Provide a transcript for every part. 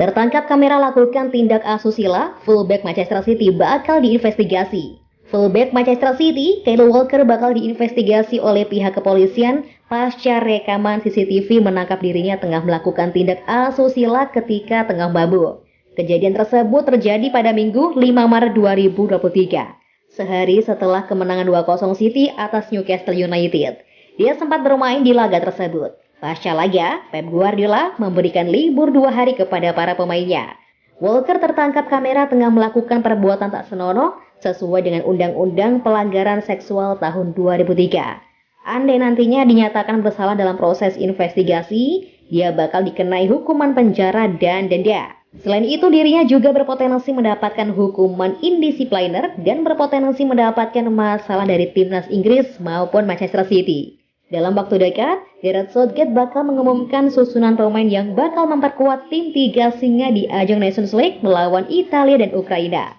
Tertangkap kamera lakukan tindak asusila, fullback Manchester City bakal diinvestigasi. Fullback Manchester City, Kyle Walker bakal diinvestigasi oleh pihak kepolisian pasca rekaman CCTV menangkap dirinya tengah melakukan tindak asusila ketika tengah mabuk. Kejadian tersebut terjadi pada Minggu 5 Maret 2023, sehari setelah kemenangan 2-0 City atas Newcastle United. Dia sempat bermain di laga tersebut. Pasca laga, Pep Guardiola memberikan libur 2 hari kepada para pemainnya. Walker tertangkap kamera tengah melakukan perbuatan tak senonoh sesuai dengan Undang-Undang Pelanggaran Seksual tahun 2003. Andai nantinya dinyatakan bersalah dalam proses investigasi, dia bakal dikenai hukuman penjara dan denda. Selain itu, dirinya juga berpotensi mendapatkan hukuman indisipliner dan berpotensi mendapatkan masalah dari timnas Inggris maupun Manchester City. Dalam waktu dekat, Gareth Southgate bakal mengumumkan susunan pemain yang bakal memperkuat tim tiga singa di ajang Nations League melawan Italia dan Ukraina.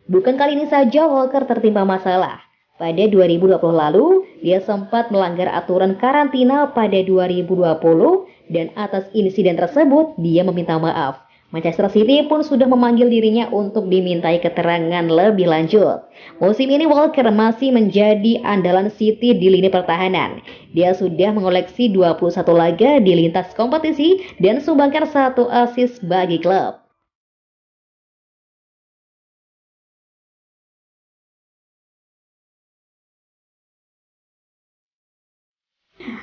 Bukan kali ini saja Walker tertimpa masalah. Pada 2020 lalu, dia sempat melanggar aturan karantina pada 2020 dan atas insiden tersebut dia meminta maaf. Manchester City pun sudah memanggil dirinya untuk dimintai keterangan lebih lanjut. Musim ini Walker masih menjadi andalan City di lini pertahanan. Dia sudah mengoleksi 21 laga di lintas kompetisi dan sumbangkan 1 assist bagi klub.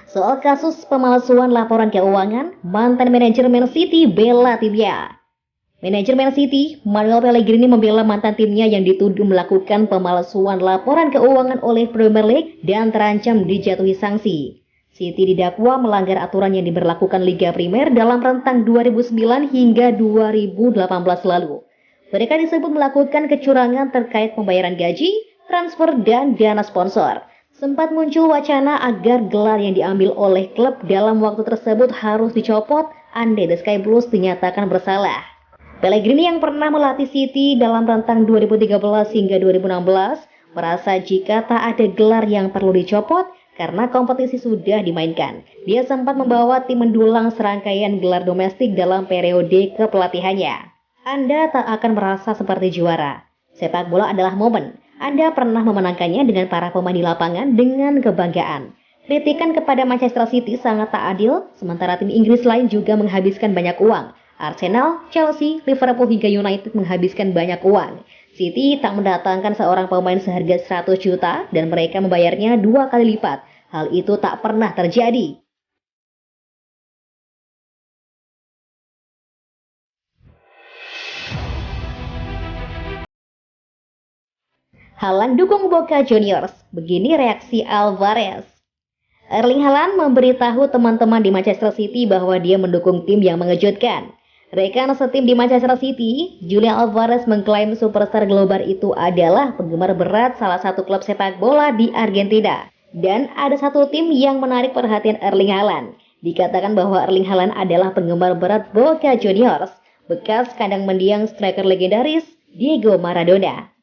Soal kasus pemalsuan laporan keuangan, mantan manajer Man City bela timnya. Manajer Man City, Manuel Pellegrini membela mantan timnya yang dituduh melakukan pemalsuan laporan keuangan oleh Premier League dan terancam dijatuhi sanksi. City didakwa melanggar aturan yang diberlakukan Liga Primer dalam rentang 2009 hingga 2018 lalu. Mereka disebut melakukan kecurangan terkait pembayaran gaji, transfer, dan dana sponsor. Sempat muncul wacana agar gelar yang diambil oleh klub dalam waktu tersebut harus dicopot andai The Sky Blues dinyatakan bersalah. Pellegrini yang pernah melatih City dalam rentang 2013 hingga 2016 merasa jika tak ada gelar yang perlu dicopot karena kompetisi sudah dimainkan. Dia sempat membawa tim mendulang serangkaian gelar domestik dalam periode kepelatihannya. Anda tak akan merasa seperti juara. Sepak bola adalah momen. Anda pernah memenangkannya dengan para pemain di lapangan dengan kebanggaan. Kritikan kepada Manchester City sangat tak adil, sementara tim Inggris lain juga menghabiskan banyak uang. Arsenal, Chelsea, Liverpool hingga United menghabiskan banyak uang. City tak mendatangkan seorang pemain seharga 100 juta dan mereka membayarnya 2 kali lipat. Hal itu tak pernah terjadi. Haaland dukung Boca Juniors. Begini reaksi Alvarez. Erling Haaland memberitahu teman-teman di Manchester City bahwa dia mendukung tim yang mengejutkan. Rekan setim di Manchester City, Julian Alvarez mengklaim superstar global itu adalah penggemar berat salah satu klub sepak bola di Argentina. Dan ada satu tim yang menarik perhatian Erling Haaland. Dikatakan bahwa Erling Haaland adalah penggemar berat Boca Juniors, bekas kandang mendiang striker legendaris Diego Maradona.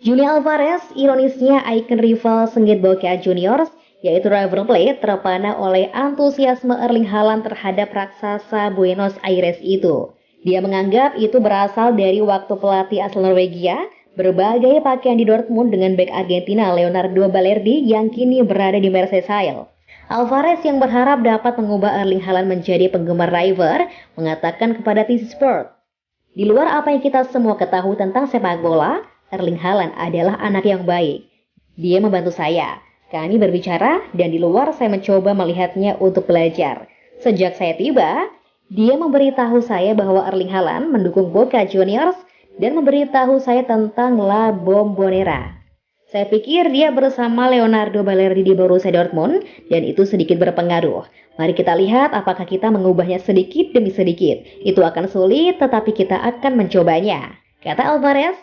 Julian Alvarez, ironisnya ikon rival sengit Boca Juniors, yaitu River Plate, terpana oleh antusiasme Erling Haaland terhadap raksasa Buenos Aires itu. Dia menganggap itu berasal dari waktu pelatih asal Norwegia berbagai pakaian di Dortmund dengan bek Argentina Leonardo Balerdi yang kini berada di Merseyside. Alvarez yang berharap dapat mengubah Erling Haaland menjadi penggemar River mengatakan kepada TC Sport, "Di luar apa yang kita semua ketahui tentang sepak bola, Erling Haaland adalah anak yang baik. Dia membantu saya. Kami berbicara dan di luar saya mencoba melihatnya untuk belajar. Sejak saya tiba, dia memberitahu saya bahwa Erling Haaland mendukung Boca Juniors dan memberitahu saya tentang La Bombonera. Saya pikir dia bersama Leonardo Balerdi di Borussia Dortmund dan itu sedikit berpengaruh. Mari kita lihat apakah kita mengubahnya sedikit demi sedikit. Itu akan sulit tetapi kita akan mencobanya," kata Alvarez.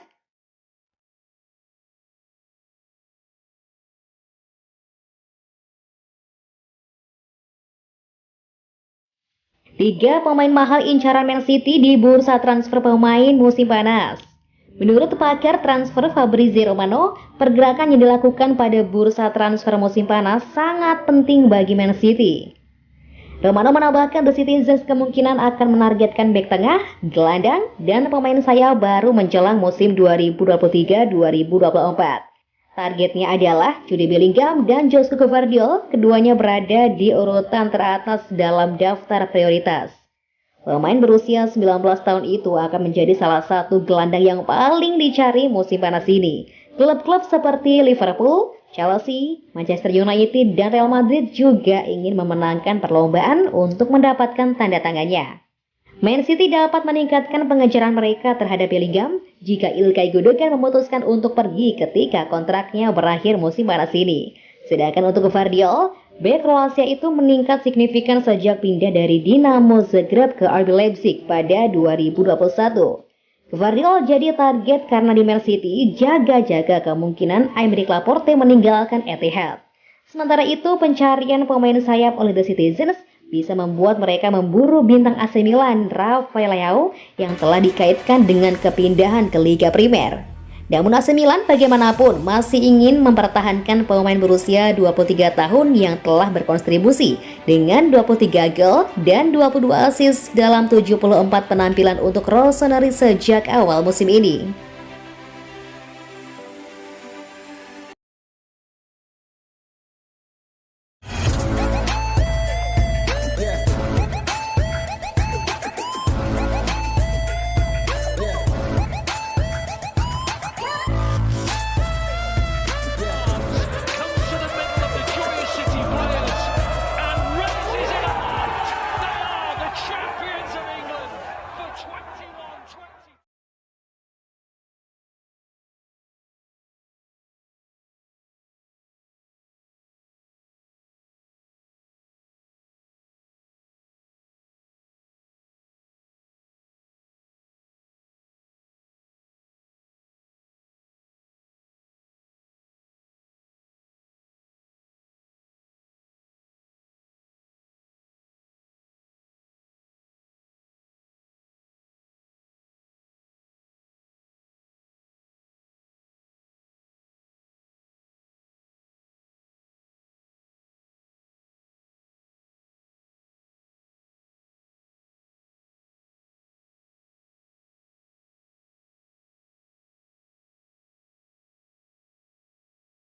Tiga pemain mahal incaran Man City di bursa transfer pemain musim panas. Menurut pakar transfer Fabrizio Romano, pergerakan yang dilakukan pada bursa transfer musim panas sangat penting bagi Man City. Romano menambahkan The Citizens kemungkinan akan menargetkan bek tengah, gelandang, dan pemain sayap baru menjelang musim 2023-2024. Targetnya adalah Jude Bellingham dan Joshua Gvardiol, keduanya berada di urutan teratas dalam daftar prioritas. Pemain berusia 19 tahun itu akan menjadi salah satu gelandang yang paling dicari musim panas ini. Klub-klub seperti Liverpool, Chelsea, Manchester United, dan Real Madrid juga ingin memenangkan perlombaan untuk mendapatkan tanda tangannya. Man City dapat meningkatkan pengejaran mereka terhadap Bellingham jika Ilkay Gundogan memutuskan untuk pergi ketika kontraknya berakhir musim panas ini. Sedangkan untuk Gvardiol, bek Kroasia itu meningkat signifikan sejak pindah dari Dinamo Zagreb ke RB Leipzig pada 2021. Gvardiol jadi target karena di Man City jaga-jaga kemungkinan Aymeric Laporte meninggalkan Etihad. Sementara itu, pencarian pemain sayap oleh The Citizens bisa membuat mereka memburu bintang AC Milan Rafael Leao yang telah dikaitkan dengan kepindahan ke Liga Primer. Namun AC Milan bagaimanapun masih ingin mempertahankan pemain berusia 23 tahun yang telah berkontribusi dengan 23 gol dan 22 assist dalam 74 penampilan untuk Rossoneri sejak awal musim ini.